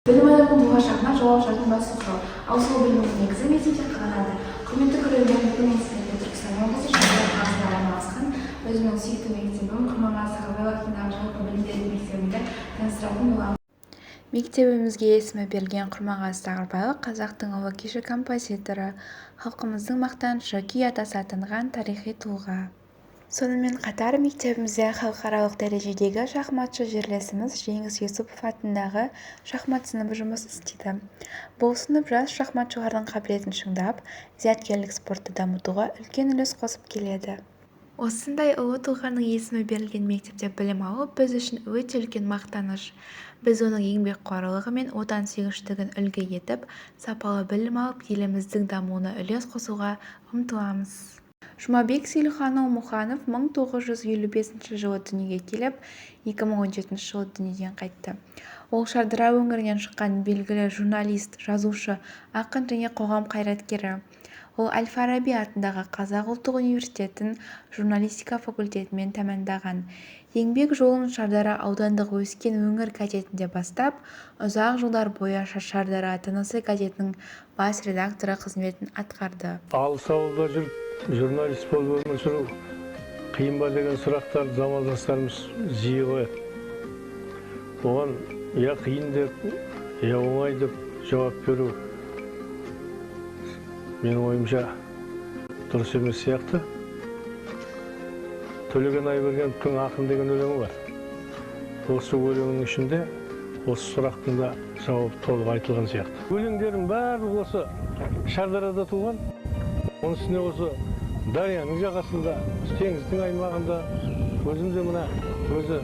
Білім адамның болашағына жол ашатын басты құрал. Ал сол білімнің негізі мектепте қаланады. Құрметті көрермен, мен сіздерге Түркістан облысы Шымкент қаласында орналасқан өзімнің сүйікті мектебім Құрманғазы Сағарбаев атындағы жалпы білім беру мектебінде таныстыратын боламын. Мектебімізге есімі берілген Құрманғазы Сағарбаев қазақтың ұлы күйші композиторы, халқымыздың мақтанышы, күй атасы атанған тарихи тұлға. Сонымен қатар мектебімізде халықаралық дәрежедегі шахматшы жерлесіміз Жеңіс Юсупов атындағы шахмат сыныбы жұмыс істейді. Бұл сынып жас шахматшылардың қабілетін шыңдап, зияткерлік спортты дамытуға үлкен үлес қосып келеді. Осындай ұлы тұлғаның есімі берілген мектепте білім алып, біз үшін өте үлкен мақтаныш. Біз оның еңбекқорлығы мен отансүйгіштігін үлгі етіп, сапалы білім алып, еліміздің дамуына үлес қосуға ұмтыламыз. Жұмабек Сейілханұлы Мұханов 1955 жылы дүниеге келіп, 2017 жылы дүниеден қайтты. Ол Шардара өңірінен шыққан белгілі журналист, жазушы, ақын және қоғам қайраткері. Ол Әл-Фараби атындағы Қазақ ұлттық университетін журналистика факультетімен тәмамдаған. Еңбек жолын Шардара аудандық Өскен өңір газетінде бастап, ұзақ жылдар бойы Шардара тынысы газетінің бас редакторы қызметін атқарды. Алыс ауылда жүріп, журналист болып өмір сүру қиын ба деген сұрақтарды замандастарымыз жиі қояды. Оған я қиын деп, я оңай деп жауап беру менің ойымша дұрыс емес сияқты. Төлеген Айбергеновтың ақын деген өлеңі бар. Осы өлеңнің ішінде осы сұрақтың да жауабы толық айтылған сияқты. Өлеңдердің бәрі осы Шардарада туған. Оның үстіне осы Дарияның жағасында, теңіздің аймағында, өзім де мына өзі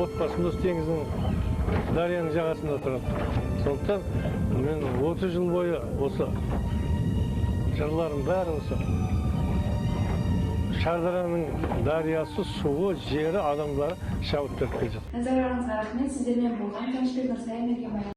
отбасымыз теңіздің Дарияның жағасында тұрады. Сондықтан мен 30 жыл бойы осы жырларым бәрі осы Шардараның дариясы, суы, жері, адамдары шабыт беріп келе жатыр. Назарларыңызға рахмет. Сіздермен болған Тәнішбек Нұрсая